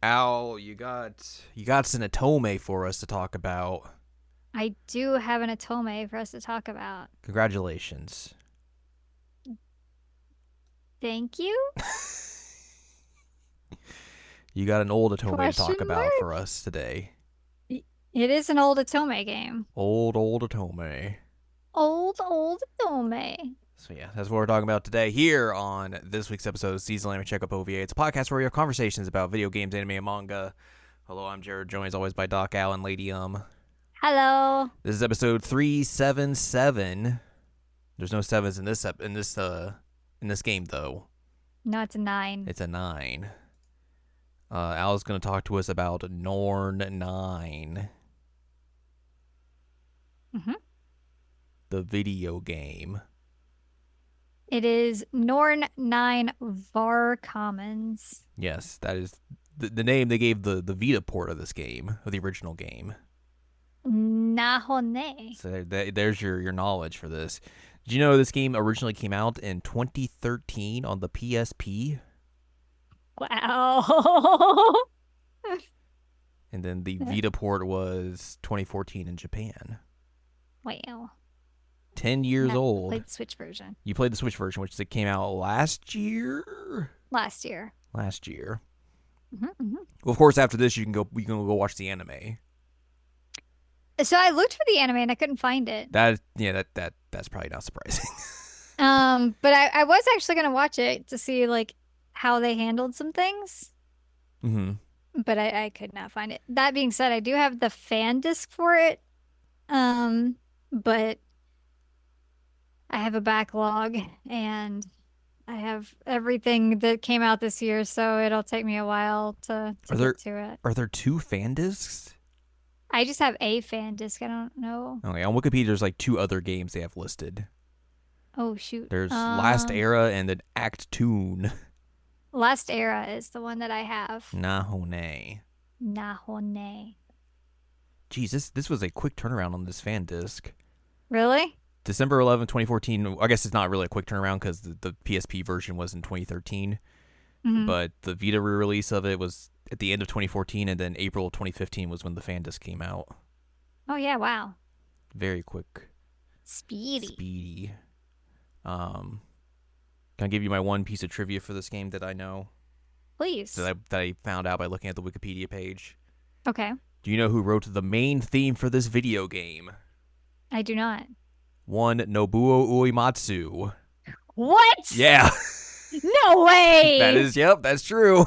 Al, you got an Atome for us to talk about. I do have an Atome for us to talk about. Congratulations. Thank you? You got an old Atome to Question talk about for mark? us today. It is an old Atome game. Old Atome. Old Atome. So yeah, that's what we're talking about today here on this week's episode of Season Anime Checkup OVA. It's a podcast where we have conversations about video games, anime, and manga. Hello, I'm Jared, joined as always by Doc Al and Lady Hello. This is episode 377. There's no sevens in this game though. No, it's a 9. It's a 9. Al's going to talk to us about Norn9, hmm the video game. It is Norn9 Var Commons. Yes, that is the name they gave the Vita port of this game, of the original game. Nahone. So there's your knowledge for this. Did you know this game originally came out in 2013 on the PSP? Wow. And then the Vita port was 2014 in Japan. Wow. 10 years No, I old. played the Switch version You played the Switch version, which came out last year? last year. Last year. hmm Well, of course, after this, you can go watch the anime. So I looked for the anime and I couldn't find it. That's probably not surprising. But I was actually gonna watch it to see like how they handled some things, Mm-hmm. but I could not find it. That being said, I do have the fan disc for it. But I have a backlog and I have everything that came out this year, so it'll take me a while to Are there get to it. are there two fan discs? I just have a fan disc. I don't know. Okay, on Wikipedia, there's like two other games they have listed. Oh shoot. There's Last Era and then Act Toon. Last Era is the one that I have. Nahone. Nahone. Geez, this was a quick turnaround on this fan disc. Really? December 11th, 2014. I guess it's not really a quick turnaround because the PSP version was in 2013. hmm But the Vita re-release of it was at the end of 2014, and then April 2015 was when the fan disc came out. Oh yeah, wow. Very quick, Speedy. speedy. Can I give you my one piece of trivia for this game that I know Please. that I found out by looking at the Wikipedia page? Okay. Do you know who wrote the main theme for this video game? I do not. One Nobuo Uematsu. What? Yeah, No way. that's true.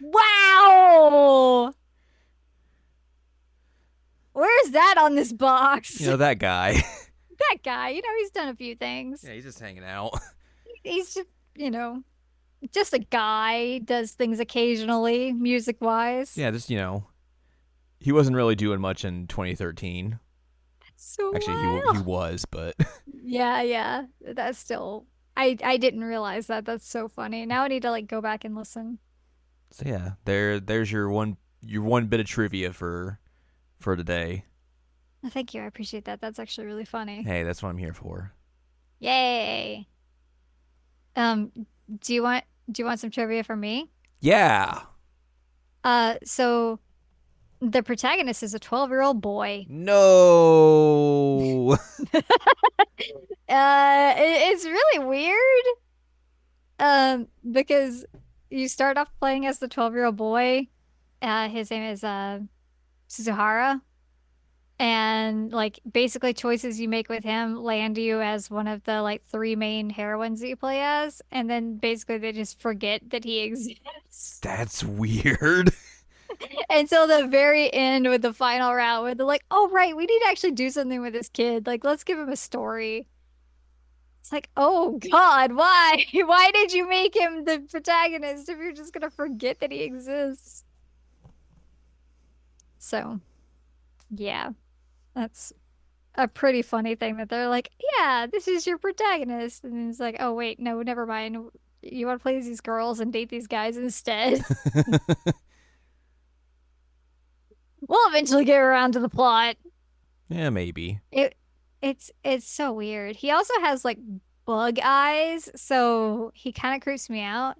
Wow. Where's that on this box? You know that guy. That guy, he's done a few things. Yeah, he's just hanging out. He's just, just a guy, does things occasionally, music wise. Yeah, just he wasn't really doing much in 2013. So Actually, he wild. was, but Yeah, yeah. That's still I didn't realize that. That's so funny. Now I need to like go back and listen. so yeah, there's your one bit of trivia for today. Thank you. I appreciate that. That's actually really funny. Hey, that's what I'm here for. Yay. Um, do you want some trivia from me? Yeah. So the protagonist is a 12-year-old boy. No. It's really weird. Because you start off playing as the 12-year-old boy. His name is Suzuhara. And like basically choices you make with him land you as one of the like three main heroines that you play as. And then basically they just forget that he exists That's weird. until the very end with the final round where they're like, oh right, we need to actually do something with this kid. Like let's give him a story. It's like, oh God, why? Why did you make him the protagonist if you're just gonna forget that he exists? So yeah, that's a pretty funny thing that they're like, yeah, this is your protagonist. And it's like, oh, wait, no, never mind. You want to play as these girls and date these guys instead. We'll eventually get around to the plot. Yeah, maybe. It it's so weird. He also has like bug eyes, so he kind of creeps me out.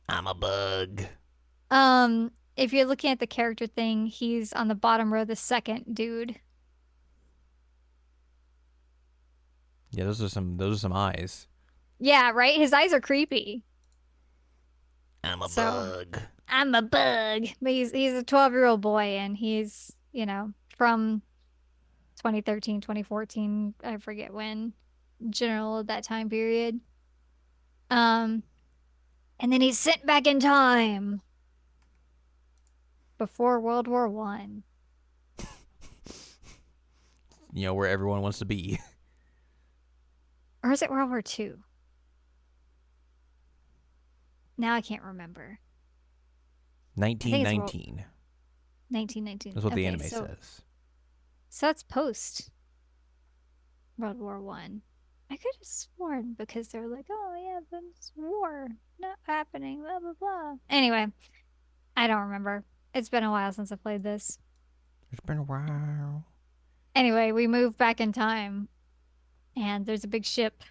I'm a bug. If you're looking at the character thing, he's on the bottom row, the second dude. Yeah, those are some eyes. Yeah, right? His eyes are creepy. I'm a So bug. I'm a bug. But he's a 12-year-old boy and he's, from 2013, 2014, I forget when, general of that time period. Um, and then he's sent back in time before World War One. Where everyone wants to be. Or is it World War Two? Now I can't remember. I think it's World 1919. 1919. That's what the Okay, anime so says. that's post World War One. I could have sworn because they're like, oh yeah, this war not happening, blah blah blah. Anyway, I don't remember. It's been a while since I played this. It's been a while. Anyway, we move back in time and there's a big ship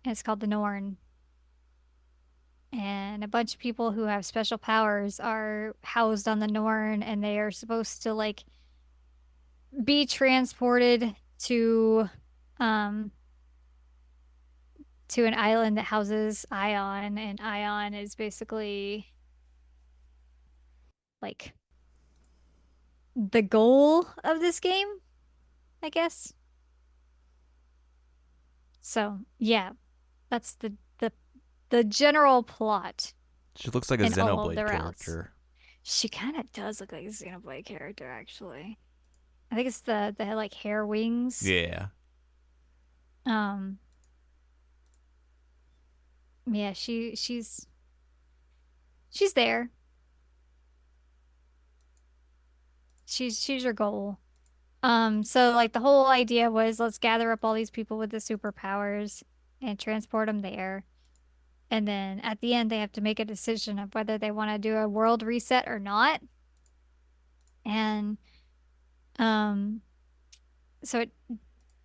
and it's called the Norn. And a bunch of people who have special powers are housed on the Norn and they are supposed to like be transported um to an island that houses Ion, and Ion is basically like the goal of this game, I guess. So yeah, that's the general plot She looks like a and all of Xenoblade the routes. character. She kind of does look like a Xenoblade character, actually. I think it's the like hair wings. Yeah. Um, yeah, she's there. She's your goal. So like the whole idea was let's gather up all these people with the superpowers and transport them there. And then at the end, they have to make a decision of whether they want to do a world reset or not. And um, so it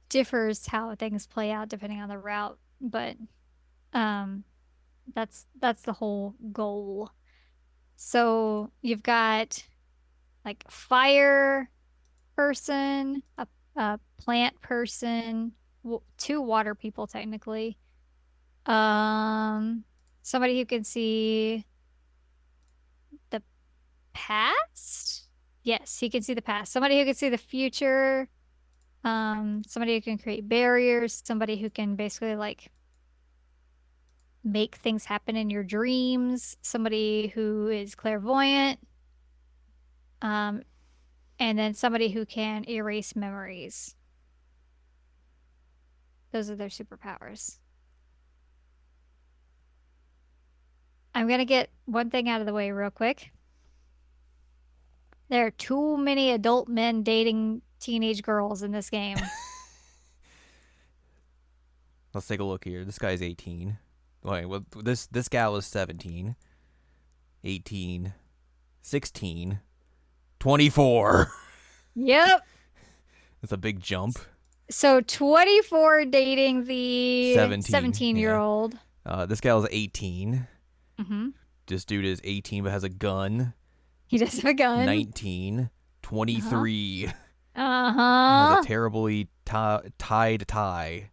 differs how things play out depending on the route, but um, that's the whole goal. So you've got like fire person, a plant person, two water people technically. Um, Somebody who can see the past. Yes, he can see the past. Somebody who can see the future. Somebody who can create barriers. Somebody who can basically like make things happen in your dreams. Somebody who is clairvoyant. Um, and then somebody who can erase memories. Those are their superpowers. I'm gonna get one thing out of the way real quick. There are too many adult men dating teenage girls in this game. Let's take a look here. This guy's 18. Wait, well, this gal is 17, 18, 16, 24. Yep. That's a big jump. So 24 dating the 17. 17-year Yeah. old. This gal is 18. Mm-hmm. This dude is 18 but has a gun. He does have a gun. 19, 23. Has Uh-huh. a terribly tied tie.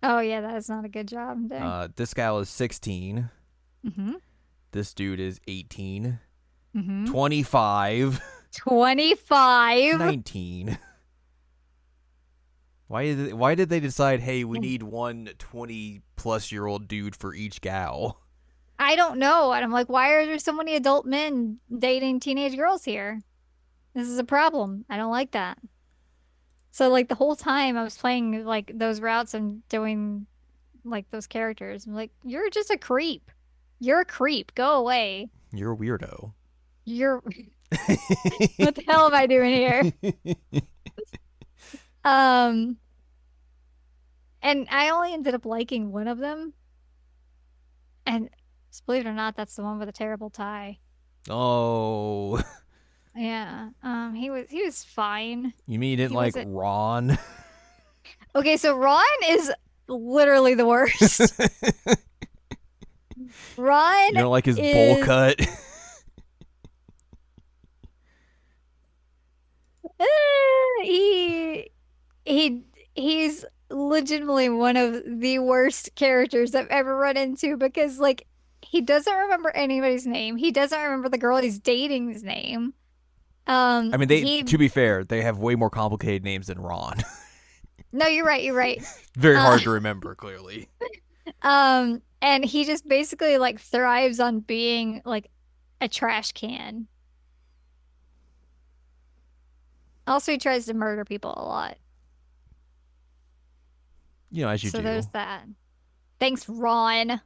Oh yeah, that is not a good job there. This gal is 16. Mm-hmm. This dude is 18. Mm-hmm. 25. 25. 19. Why did they decide, hey, we need one 20-plus-year-old dude for each gal? I don't know. And I'm like, why are there so many adult men dating teenage girls here? This is a problem. I don't like that. So like the whole time I was playing like those routes and doing like those characters, I'm like, you're just a creep. You're a creep. Go away. You're a weirdo. You're what the hell am I doing here? Um, and I only ended up liking one of them. And just believe it or not, that's the one with a terrible tie. Oh. Yeah. He was fine. You mean you didn't He like wasn't Ron? Okay, so Ron is literally the worst. You Ron don't like his bowl is cut? he's legitimately one of the worst characters I've ever run into because like he doesn't remember anybody's name. He doesn't remember the girl he's dating's name. I mean, they He to be fair, they have way more complicated names than Ron. No, you're right, you're right. Very Uh hard to remember, clearly. and he just basically like thrives on being like a trash can. Also, he tries to murder people a lot. You know, as you So there's do. that. Thanks, Ron.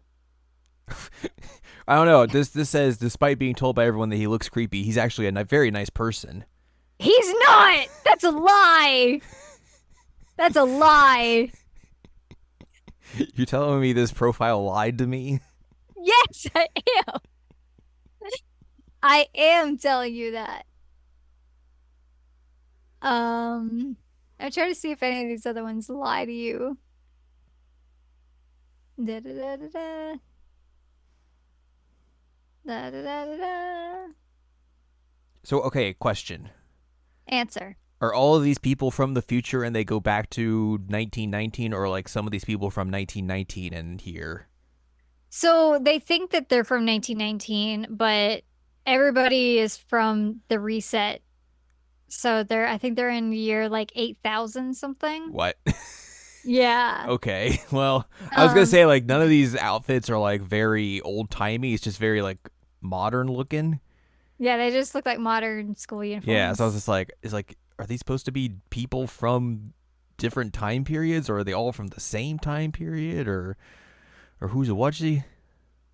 I don't know. This says, despite being told by everyone that he looks creepy, he's actually a very nice person. He's not! That's a lie! That's a lie! You're telling me this profile lied to me? Yes, I am. I am telling you that. I'm trying to see if any of these other ones lie to you. Da da da da da. Da da da da da. So, okay, question. Answer. Are all of these people from the future and they go back to 1919, or like some of these people from 1919 and here? So they think that they're from 1919, but everybody is from the reset. So I think they're in year like 8,000 something. What? Yeah. Okay. Well, I was gonna Um, say like none of these outfits are like very old timey. It's just very like modern looking. yeah, they just look like modern school Yeah. So I was uniforms. just like, is like, are these supposed to be people from different time periods, or are they all from the same time period, or who's a whatchy?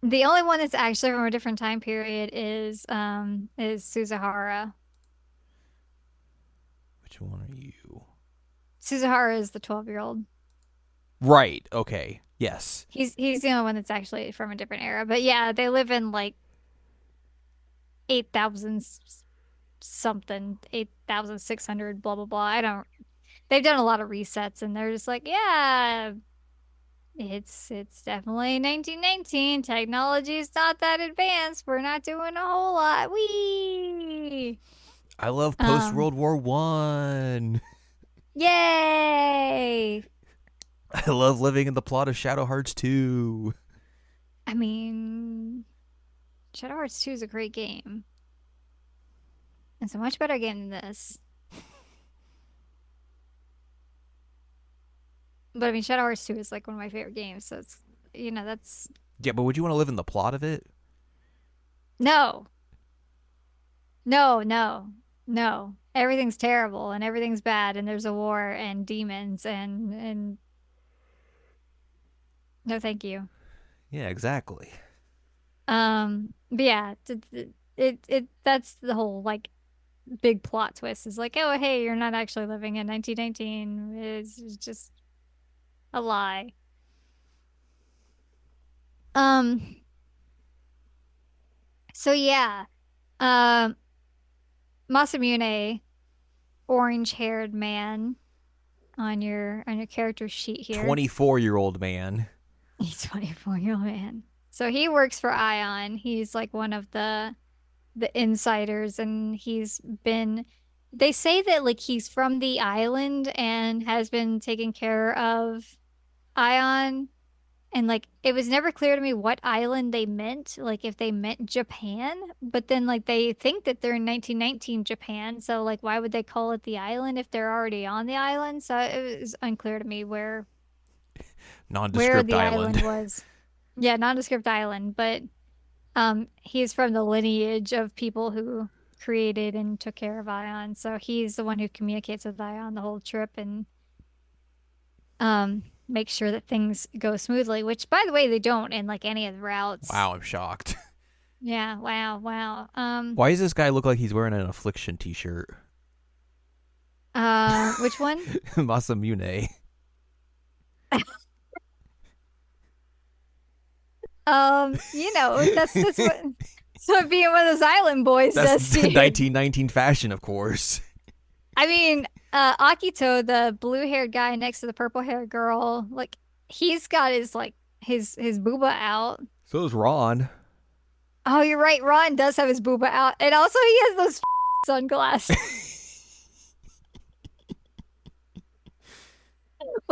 The only one that's actually from a different time period is Suzuhara. Which one are you? Suzuhara is the 12-year-old. Right. Okay. Yes. He's the only one that's actually from a different era. But yeah, they live in like 8,000 something, 8,600 blah blah blah. I don't They've done a lot of resets and they're just like, yeah, it's definitely 1919. Technology's not that advanced. We're not doing a whole lot. Wee. I love post Um, World War One. Yay! I love living in the plot of Shadow Hearts 2. I mean, Shadow Hearts 2 is a great game. It's a much better game than this. But I mean, Shadow Hearts 2 is like one of my favorite games, so it's that's Yeah, but would you want to live in the plot of it? no, no, no, no. Everything's terrible and everything's bad and there's a war and demons and no, thank you. Yeah, exactly. But yeah, it that's the whole like big plot twist is like, oh, hey, you're not actually living in 1919. It's just a lie. Um, so yeah, um, Masamune, orange-haired man on your character sheet here. 24-year-old man. He's 24-year-old man. So he works for Ion. He's like one of the insiders and they say that like he's from the island and has been taking care of Ion. And like it was never clear to me what island they meant, like if they meant Japan, but then like they think that they're in 1919 Japan, so like why would they call it the island if they're already on the island? So it was unclear to me where Nondescript the island island. was. Yeah, nondescript island, but he's from the lineage of people who created and took care of Ion. So he's the one who communicates with Ion the whole trip and make sure that things go smoothly, which by the way, they don't in like any of the routes. Wow, I'm shocked. Yeah, wow, wow. Why does this guy look like he's wearing an Affliction t-shirt? Which one? Masamune. That's what being one of those island boys That's does to the you. 1919 fashion, of course. I mean, Akito, the blue-haired guy next to the purple-haired girl, like he's got his booba out. So is Ron. Oh, you're right. Ron does have his booba out, and also he has those sunglasses.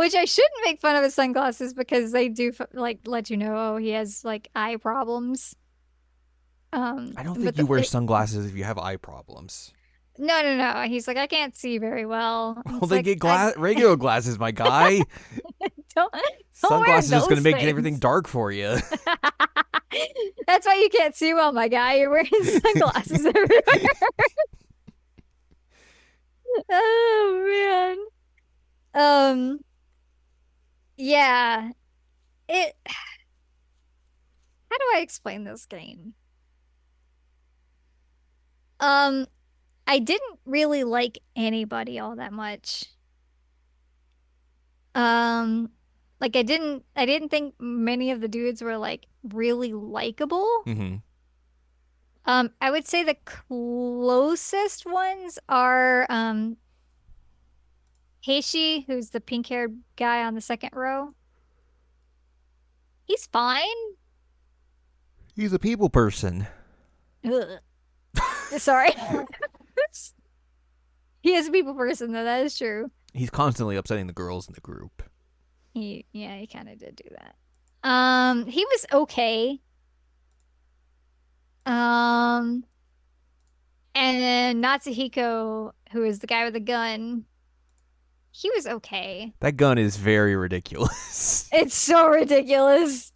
Which I shouldn't make fun of his sunglasses because they do like let you know, oh, he has like eye problems. I don't But think you wear sunglasses if you have eye problems. no, no, no. He's like, I can't see very well. And Well, it's they like, get regular glasses, my guy. don't don't wear Sunglasses is just gonna those make everything things. dark for you. That's why you can't see well, my guy. You're wearing sunglasses everywhere. Oh man. Yeah. It How do I explain this game? Um, I didn't really like anybody all that much. Um, like I didn't think many of the dudes were like really likable. hmm I would say the closest ones are Heishi, who's the pink-haired guy on the second row. He's fine. He's a people person. Ugh. Sorry. He is a people person though, that is true. He's constantly upsetting the girls in the group. He kind of did do that. He was okay. Um, and then Natsuhiko, who is the guy with the gun, he was okay. That gun is very ridiculous. It's so ridiculous.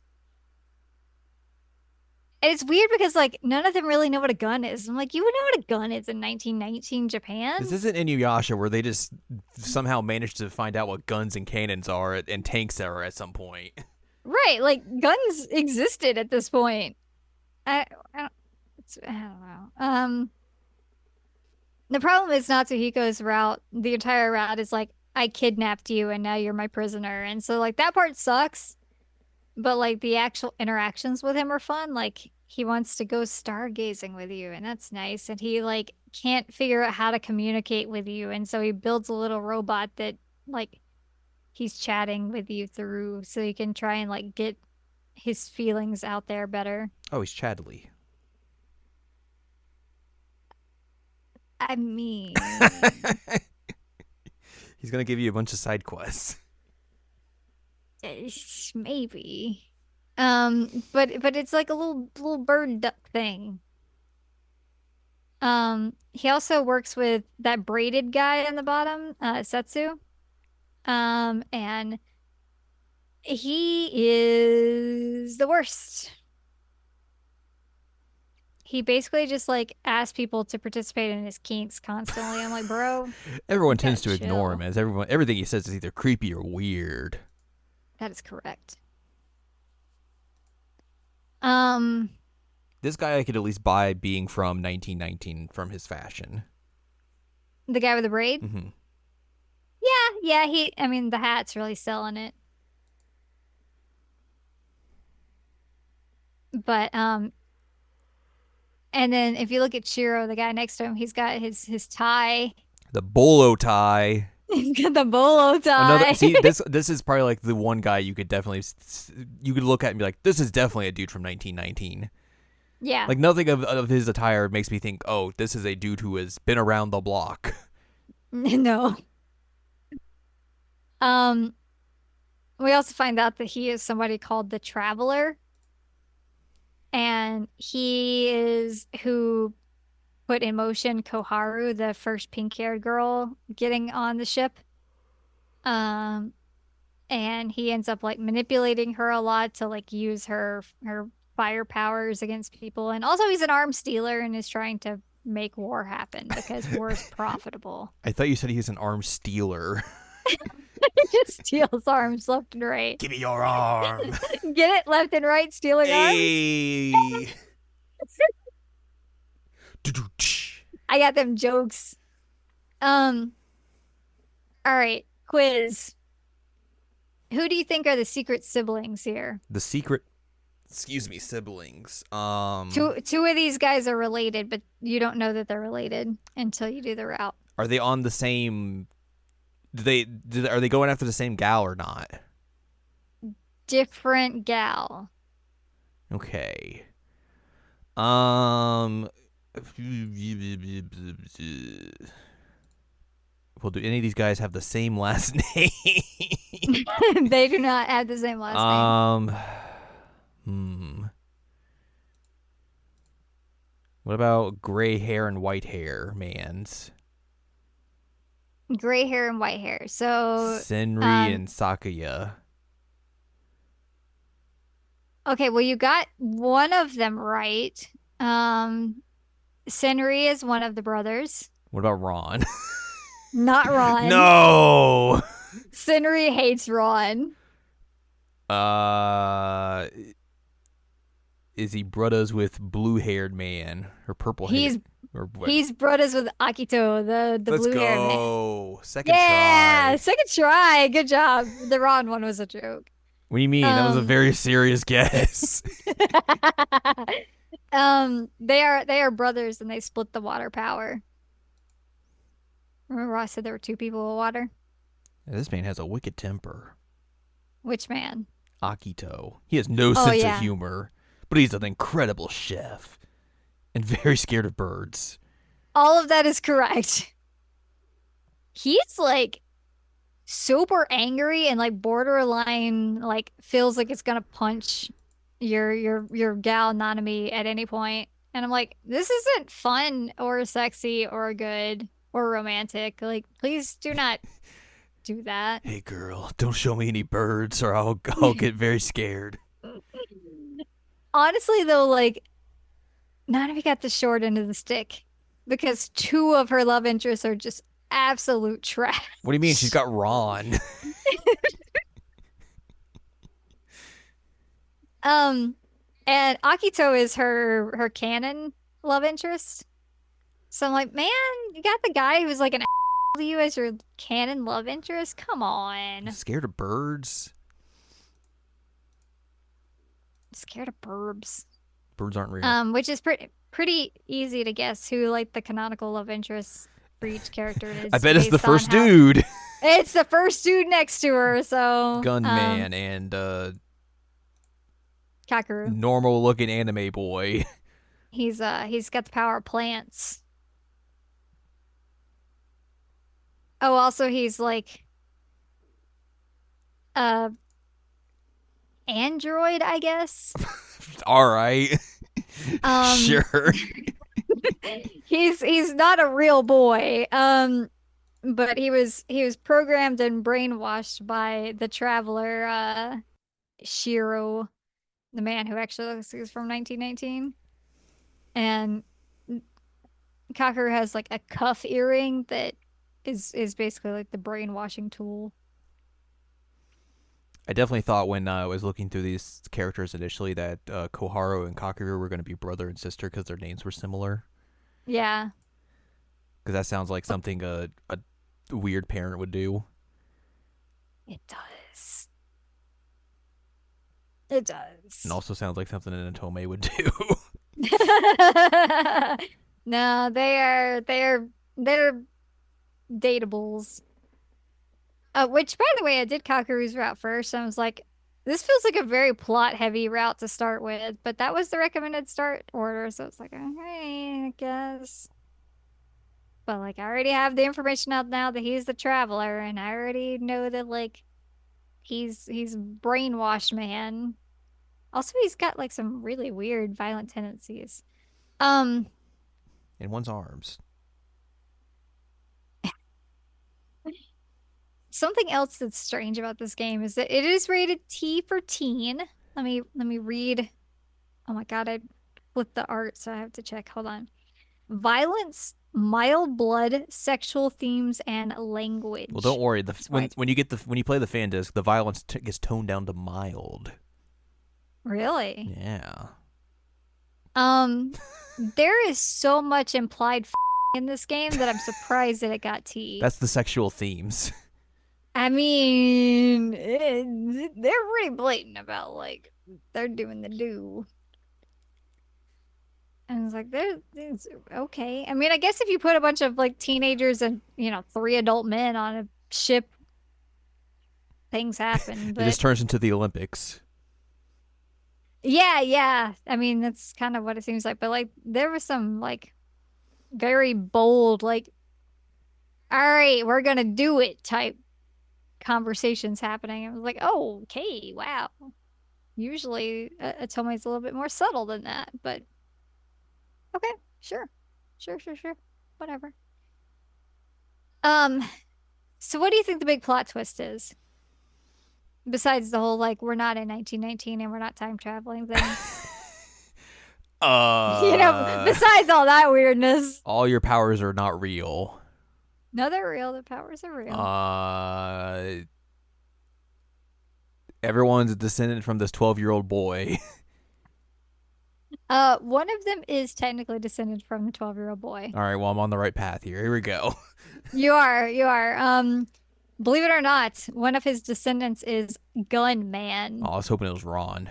And it's weird because like none of them really know what a gun is. I'm like, you would know what a gun is in 1919 This Japan? isn't Inuyasha where they just somehow managed to find out what guns and cannons are and tanks are at some point. Right, like guns existed at this point. I don't, I don't know. The problem is Natsuhiko's route, the entire route is like, I kidnapped you and now you're my prisoner. And so like that part sucks, but like the actual interactions with him are fun. Like he wants to go stargazing with you and that's nice. And he like can't figure out how to communicate with you. And so he builds a little robot that like he's chatting with you through so he can try and like get his feelings out there better. Oh, he's Chadley. I mean, He's gonna give you a bunch of side quests. maybe. But it's like a little bird duck thing. He also works with that braided guy on the bottom, Setsu. And he is the worst. He basically just like asks people to participate in his kinks constantly. I'm like, bro, Everyone you tends gotta to ignore him chill. as everything he says is either creepy or weird. That is correct. Um, This guy I could at least buy being from 1919 from his fashion. the guy with the braid. hmm Yeah, yeah. I mean, the hat's really selling it. But and then if you look at Shiro, the guy next to him, he's got his tie. The bolo tie. He's got the bolo Another tie. see this is probably like the one guy you could definitely you could look at and be like, this is definitely a dude from 1919. Yeah. Like nothing of his attire makes me think, oh, this is a dude who has been around the block. No. Um, we also find out that he is somebody called the Traveler, and he is who put in motion Koharu, the first pink-haired girl getting on the ship. Um, and he ends up like manipulating her a lot to like use her fire powers against people. And also he's an arms dealer and is trying to make war happen because war is profitable. I thought you said he was an arm stealer. He just steals arms left and right. Give me your arm. Get it? Left and right stealing arms? Hey. I got them jokes. Um, all right, quiz. Who do you think are the secret siblings here? The secret, excuse me, siblings. Two of these guys are related, but you don't know that they're related until you do the route. Are they on the same? Are they going after the same gal or not? Different gal. Okay. Well, do any of these guys have the same last name? They do not have the same last name. Um, hmm. What about gray hair and white hair man's? Gray hair and white hair. So, Senri um, and Sakuya. okay, well, you got one of them right. Um, Senri is one of the brothers, What about Ron? not Ron. No. Senri hates Ron. Uh, is he brothers with blue-haired man or purple hair He's or what? he's brothers with Akito, the Let's blue-haired man. go. Second Yeah, try. second try. Good job. The Ron one was a joke. What do you mean? That was a Um, very serious guess. they are brothers and they split the water power. Remember I said there were two people with water? This man has a wicked temper. Which man? Akito. He has no Oh sense of yeah. humor, but he's an incredible chef and very scared of birds. All of that is correct. He's like super angry and like borderline like feels like it's gonna punch your gal Nanami at any point. And I'm like, this isn't fun or sexy or good or romantic. Like, please do not do that. Hey girl, don't show me any birds or I'll get very scared. Honestly though, like Nanami got the short end of the stick because two of her love interests are just absolute What do you mean? She's trash. got Ron. Um, and Akito is her canon love interest. So I'm like, man, you got the guy who's like an to you as your canon love interest? Come on. Scared of birds? Scared of burbs. Birds aren't real. Which is pretty easy to guess who like the canonical love interest for each character I is bet it's the based on first how dude. it's the first dude next to her. So, Gunman and Kakeru. normal looking anime boy. He's got the power of plants. Oh, also he's like uh android, I guess. All right. Um Sure. he's not a real boy. But he was programmed and brainwashed by the traveler Shiro, the man who actually looks like he's from 1919. And Kakeru has like a cuff earring that is basically like the brainwashing tool. I definitely thought when I was looking through these characters initially that Koharu and Kakeru were going to be brother and sister because their names were similar. Yeah, Because that sounds like but something a weird parent would do. it does. It And does. also sounds like something an Otome would do. No, they're dateables. Which by the way, I did Kakeru's route first. I was like, this feels like a very plot heavy route to start with, but that was the recommended start order, so it's like, okay, I guess. But like I already have the information out now that he's the traveler, and I already know that like he's brainwashed man. Also, he's got like some really weird violent tendencies. Um, In one's arms. Something else that's strange about this game is that it is rated T for teen. Let me read. Oh my God, I flipped the art, so I have to check. Hold on. Violence, mild blood, sexual themes, and Well, don't language. worry. That's why it's When you play the fan disc, the violence gets toned down to mild. really. Yeah. Um, there is so much implied in this game that I'm surprised that it got T. That's the sexual themes. I mean, they're pretty blatant about like they're doing the do. And it's like, it's okay. I mean, I guess if you put a bunch of like teenagers and, three adult men on a ship, things happen. It But just turns into the Olympics. yeah, yeah. I mean, that's kind of what it seems like. But like, there was some like very bold, like, all right, we're gonna do it type conversations happening. I was like, oh, okay, wow. Usually, Atome's a little bit more subtle than that, but okay, sure, sure, whatever. Um, so what do you think the big plot twist is? Besides the whole like we're not in 1919 and we're not time traveling thing. Uh, Besides all that weirdness. all your powers are not real. No, they're real. The powers are real. Uh, everyone's a descendant from this 12-year-old boy. One of them is technically descended from the 12-year-old boy. All right, well, I'm on the right path here. Here we go. You are. Believe it or not, one of his descendants is Oh, Gunman. I was hoping it was Ron.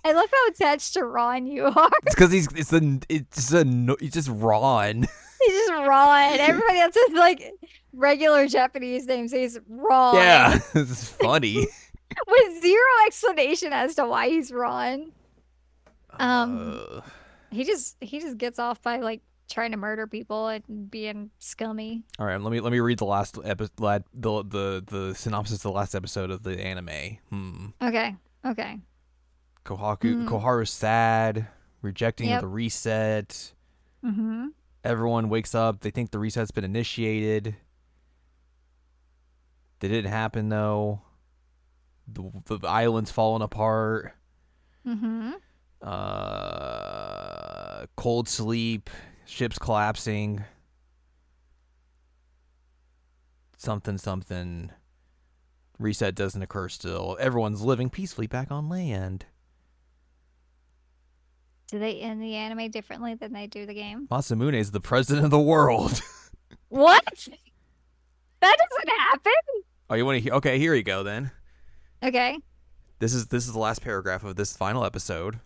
I love how attached to Ron you are. It's because he's just Ron. He's just Ron. Everybody else is like regular Japanese names. He's Ron Yeah, this is funny. with zero explanation as to why he's Ron. Um, Uh, he just gets off by like trying to murder people and being scummy. all right, let me read the last episode, the synopsis of the last episode of the anime. Okay. Okay. Koharu's sad, rejecting the Yep. reset. Mm-hmm. Everyone wakes up. They think the reset's been initiated. That didn't happen though. The island's falling apart. Mm-hmm. Cold sleep. Ship's collapsing. Something. Reset doesn't occur still. Everyone's living peacefully back on land. Do they end the anime differently than they do the game? Masamune is the president of the world. What? That doesn't happen. Oh, you want to hear? Okay, here you go then. Okay. This is the last paragraph of this final episode.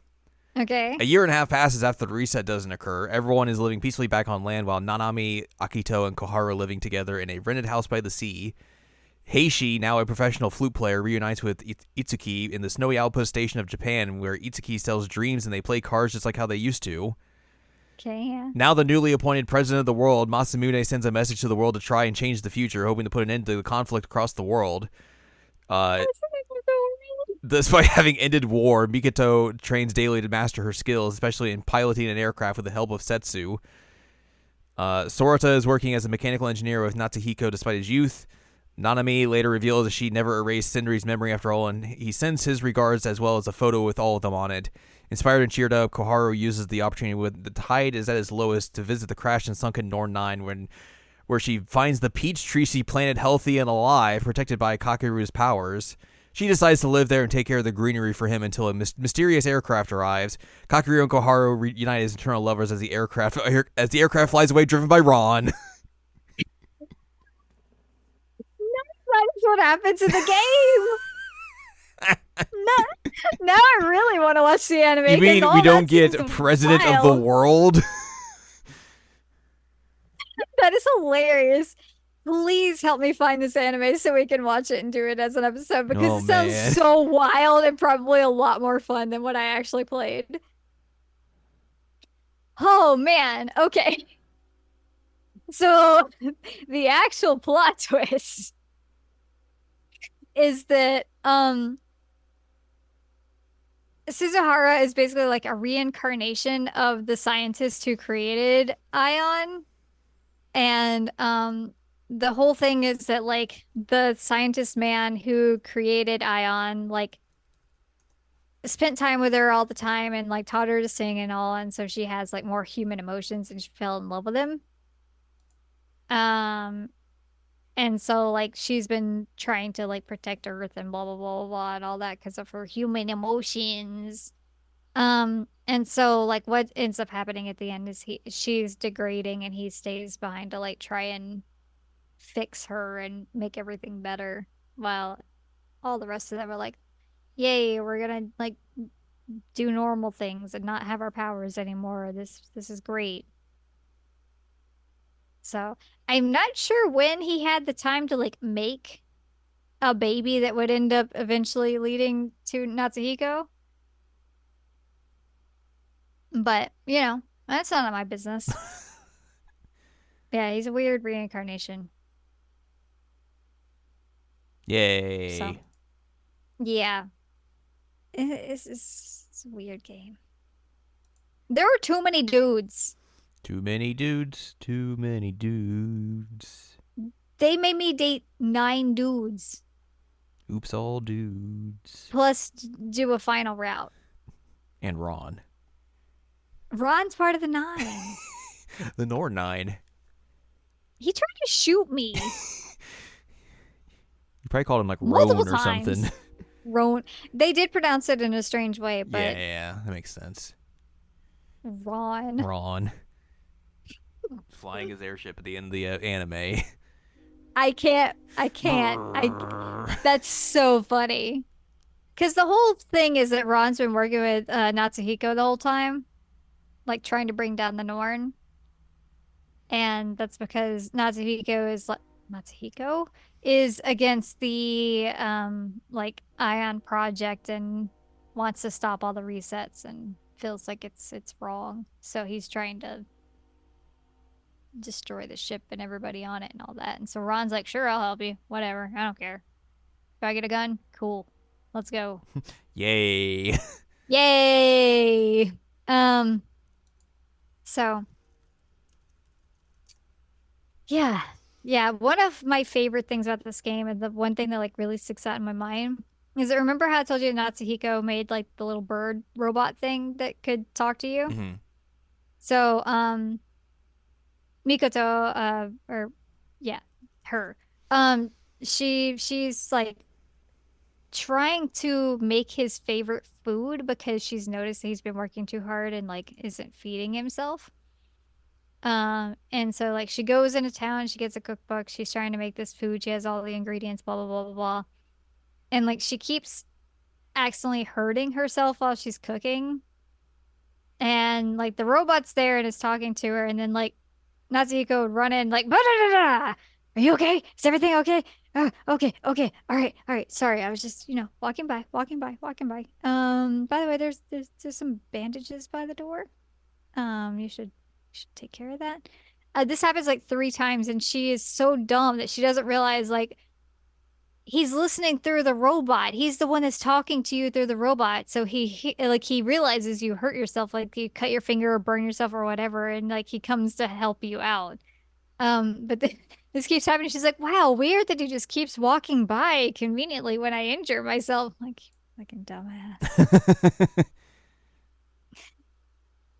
Okay. A year and a half passes after the reset doesn't occur. Everyone is living peacefully back on land while Nanami, Akito, and Koharu are living together in a rented house by the sea. Heishi, now a professional flute player, reunites with Itsuki in the snowy outpost station of Japan, where Itsuki sells dreams and they play cards just like how they used to. Okay, yeah. Now the newly appointed president of the world, Masamune sends a message to the world to try and change the future, hoping to put an end to the conflict across the world. Despite having ended war, Mikoto trains daily to master her skills, especially in piloting an aircraft with the help of Setsu. Sorata is working as a mechanical engineer with Natsuhiko despite his youth. Nanami later reveals that she never erased Sindri's memory after all, and he sends his regards as well as a photo with all of them on it. Inspired and cheered up, Koharu uses the opportunity when the tide is at its lowest to visit the crashed and sunken Norn9, where she finds the peach tree she planted healthy and alive, protected by Kakeru's powers. She decides to live there and take care of the greenery for him until a mysterious aircraft arrives. Kakeru and Koharu reunite as eternal lovers as the aircraft flies away, driven by Ron. That's what happens in the game. Now I really want to watch the anime. You mean we don't get president of the world? That is hilarious. Please help me find this anime so we can watch it and do it as an episode because it sounds so wild and probably a lot more fun than what I actually played. Oh man, okay. So the actual plot twist is that Suzuhara is basically like a reincarnation of the scientist who created Ion. And the whole thing is that like the scientist man who created Ion like spent time with her all the time and like taught her to sing and all, and so she has like more human emotions and she fell in love with him. Um and so like she's been trying to like protect Earth and blah blah blah blah and all that because of her human emotions. And so like what ends up happening at the end is she's degrading and he stays behind to like try and fix her and make everything better while all the rest of them are like, yay, we're gonna like do normal things and not have our powers anymore. This is great. So I'm not sure when he had the time to like make a baby that would end up eventually leading to Natsuhiko. But, that's none of my business. Yeah, he's a weird reincarnation. So Yay. yeah, it's a weird game. There were too many dudes. Too many dudes, too many dudes. They made me date 9 dudes Oops, all dudes. plus do a final route. And Ron. Ron's part of the 9. The Norn9. He tried to shoot me You probably called him like multiple Roan or something. times. Roan. They did pronounce it in a strange way, but Yeah, that makes sense. Ron. Ron. Flying his airship at the end of the anime. I can't. I can't. I. That's so funny. Because the whole thing is that Ron's been working with Natsuhiko the whole time, like trying to bring down the Norn. And that's because Natsuhiko is against the like Ion project and wants to stop all the resets and feels like it's wrong. So he's trying to destroy the ship and everybody on it and all that. And so Ron's like, "Sure, I'll help you. Whatever. I don't care. If I get a gun, cool. Let's go." Yay. Yay. Um so yeah. Yeah, one of my favorite things about this game and the one thing that like really sticks out in my mind is that remember how I told you Natsuhiko made like the little bird robot thing that could talk to you? Hmm. So, Mikoto, or yeah, her, um, she's like trying to make his favorite food because she's noticed that he's been working too hard and like isn't feeding himself. And so like she goes into town, she gets a cookbook, she's trying to make this food, she has all the ingredients, blah blah blah blah blah. And like she keeps accidentally hurting herself while she's cooking. And like the robot's there and is talking to her, and then like Natsuhiko would run in like, "Bah, da, da, da. Are you okay? Is everything okay? Okay, okay, all right. Sorry, I was just, walking by, walking by, walking by. By the way, there's some bandages by the door. You should take care of that." This happens like 3 times, and she is so dumb that she doesn't realize like he's listening through the robot. He's the one that's talking to you through the robot. So he realizes you hurt yourself, like you cut your finger or burn yourself or whatever, and like he comes to help you out. But this keeps happening. She's like, "Wow, weird that he just keeps walking by conveniently when I injure myself." Like, fucking dumbass.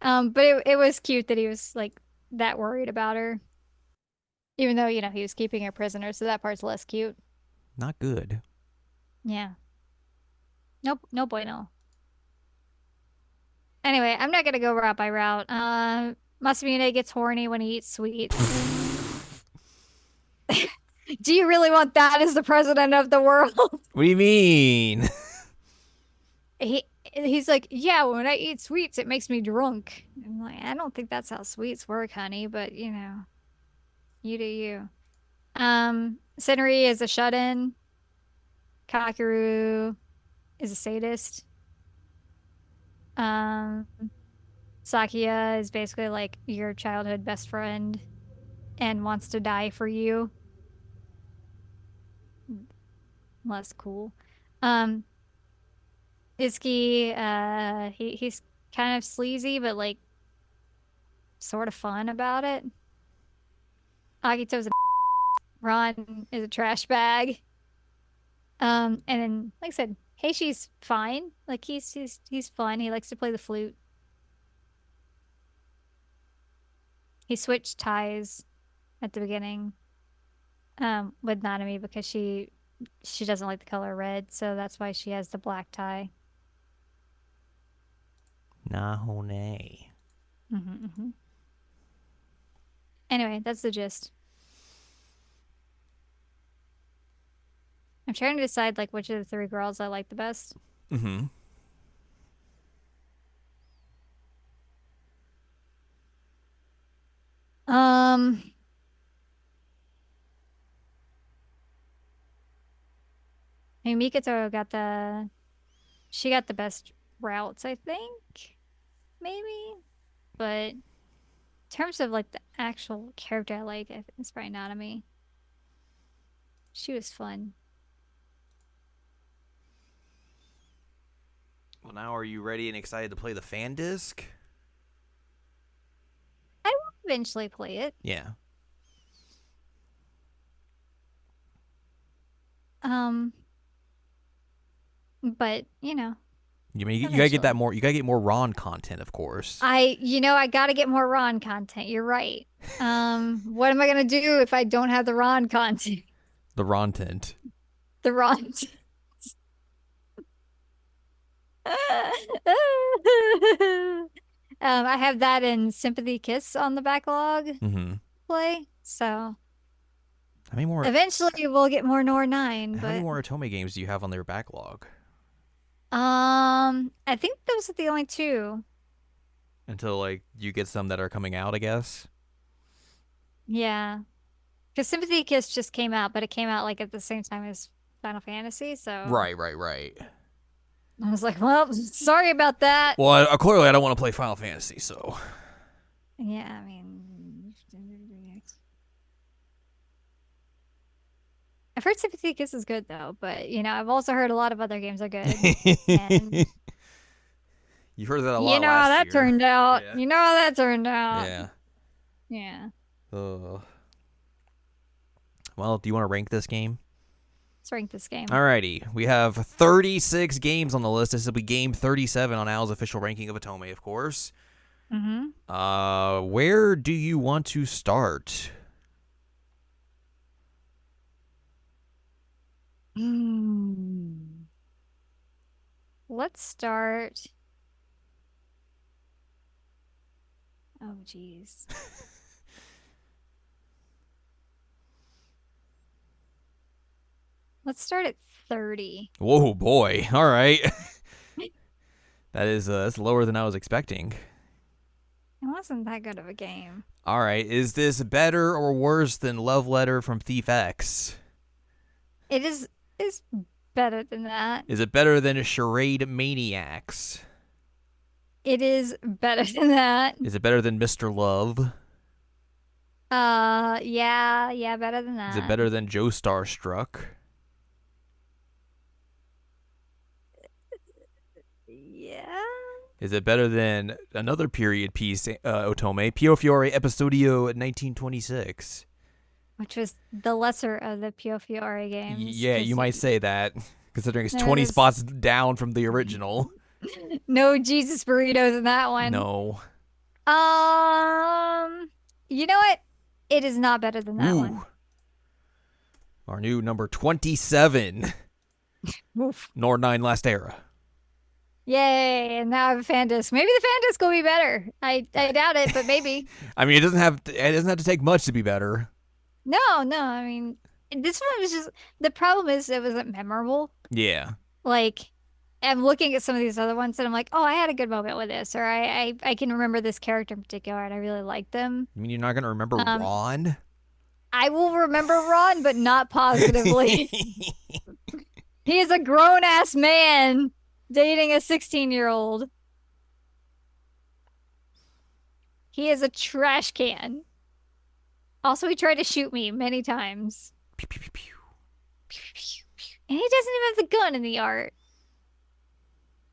But it was cute that he was like that worried about her, even though, he was keeping her prisoner, so that part's less cute. Not good. Yeah. Nope, no bueno. Anyway, I'm not gonna go route by route. Masamune gets horny when he eats sweets. Do you really want that as the president of the world? What do you mean? He's like, "Yeah, when I eat sweets, it makes me drunk." I'm like, "I don't think that's how sweets work, honey, but you do you." Senri is a shut-in. Kakeru is a sadist. Um, Sakia is basically like your childhood best friend and wants to die for you. Less cool. Um, Iski, he's kind of sleazy, but like sort of fun about it. Agito's a Ron is a trash bag. And then like I said, Heishi's fine. Like he's fun. He likes to play the flute. He switched ties at the beginning, with Nanami because she doesn't like the color red, so that's why she has the black tie. Nahone. Hmm. Anyway, that's the gist. I'm trying to decide like which of the 3 girls I like the best. Mm-hmm. Um, I mean, Mikoto she got the best routes, I think, maybe. But in terms of like the actual character I like, I think it's probably Nanami. She was fun. Well, now are you ready and excited to play the fan disc? I will eventually play it. Yeah. Um, but You gotta get that eventually. more. You gotta get more Ron content, of course. I gotta get more Ron content. You're right. What am I gonna do if I don't have the Ron content? The Ron tint. The Ron. I have that in Sympathy Kiss on the backlog Mm-hmm. play. So How many more? eventually we'll get more Norn9, How many but more Otome games do you have on their backlog? I think those are the only two. Until like you get some that are coming out, I guess. Yeah. Because Sympathy Kiss just came out, but it came out like at the same time as Final Fantasy, so Right. I was like, well, sorry about that. Well, clearly I don't want to play Final Fantasy, so. Yeah, I mean, I've heard Sympathy Kiss is good though, but I've also heard a lot of other games are good. And You heard that a you lot know how last that year. turned out. Yeah. You know how that turned out. Yeah. Yeah. Well, do you want to rank this game? Let's rank this game. Alrighty. We have 36 games on the list. This will be game 37 on Al's official ranking of Otome, of course. Mm-hmm. Where do you want to start? Let's start. Oh, geez. Let's start at 30. Whoa, boy. All right. That's lower than I was expecting. It wasn't that good of a game. All right. Is this better or worse than Love Letter from Thief X? It is better than that. Is it better than Charade Maniacs? It is better than that. Is it better than Mr. Love? Yeah, better than that. Is it better than Joe Starstruck? Yeah. Is it better than another period piece, Otome, Pio Fiore Episodio 1926? Which was the lesser of the Pio Fiore games. Yeah, you might say that, considering it's There 20 is- spots down from the original. No Jesus burritos in that one. No. You know what? It is not better than that one. Our new number 27. Oof. Norn9 Last Era. Yay, and now I have a fan disc. Maybe the fan disc will be better. I doubt it, but maybe. I mean, it doesn't have to take much to be better. No, I mean, this one was just, the problem is it wasn't memorable. Yeah. Like, I'm looking at some of these other ones and I'm like, oh, I had a good moment with this, or I can remember this character in particular and I really liked them. I mean, you're not going to remember Ron? I will remember Ron, but not positively. He is a grown-ass man dating a 16-year-old. He is a trash can. Also, he tried to shoot me many times. Pew, pew, pew, pew. And he doesn't even have the gun in the art.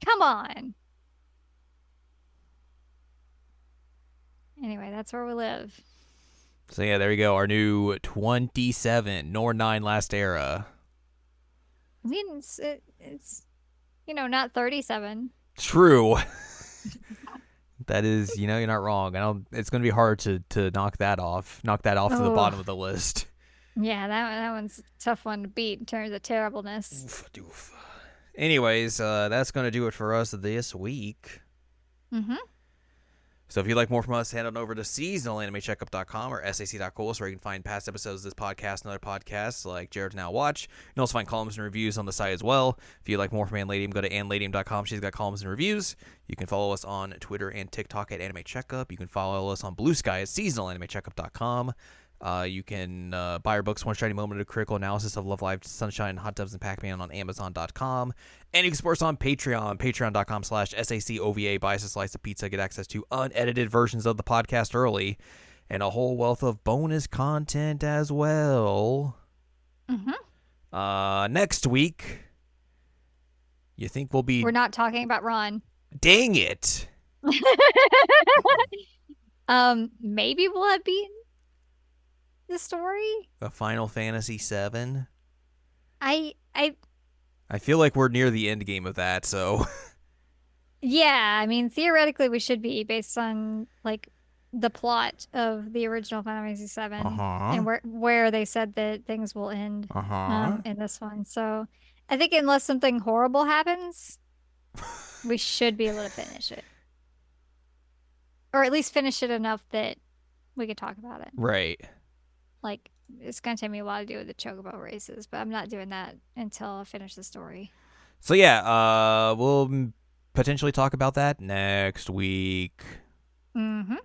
Come on. Anyway, that's where we live. So yeah, there we go. Our new 27 Norn9 Last Era. I mean, it's not 37. True. That is, you're not wrong. It's going to be hard to knock that off to the bottom of the list. Yeah, that one's a tough one to beat in terms of terribleness. Oof, doof. Anyways, that's going to do it for us this week. Mm-hmm. So if you'd like more from us, head on over to seasonalanimecheckup.com or sac.cool, where you can find past episodes of this podcast and other podcasts like Jared's Now Watch. You can also find columns and reviews on the site as well. If you'd like more from Ann Ladium, go to annladium.com. She's got columns and reviews. You can follow us on Twitter and TikTok at Anime Checkup. You can follow us on Blue Sky at seasonalanimecheckup.com. You can buy our books, One Shiny Moment, a critical analysis of Love Live, Sunshine, Hot Tubs, and Pac-Man on Amazon.com. And you can support us on Patreon, patreon.com/SACOVA. Buy us a slice of pizza, get access to unedited versions of the podcast early, and a whole wealth of bonus content as well. Mm-hmm. Next week, You think we'll be? We're not talking about Ron. Dang it! Maybe we'll have beaten the story. A Final Fantasy VII. I I feel like we're near the end game of that. So. Yeah, I mean theoretically we should be based on like the plot of the original Final Fantasy Uh VII huh. and where they said that things will end Uh huh. in this one. So I think unless something horrible happens, we should be able to finish it. Or at least finish it enough that we could talk about it. Right. Like it's gonna take me a while to do the chocobo races, but I'm not doing that until I finish the story. So yeah, we'll potentially talk about that next week. Mm-hmm.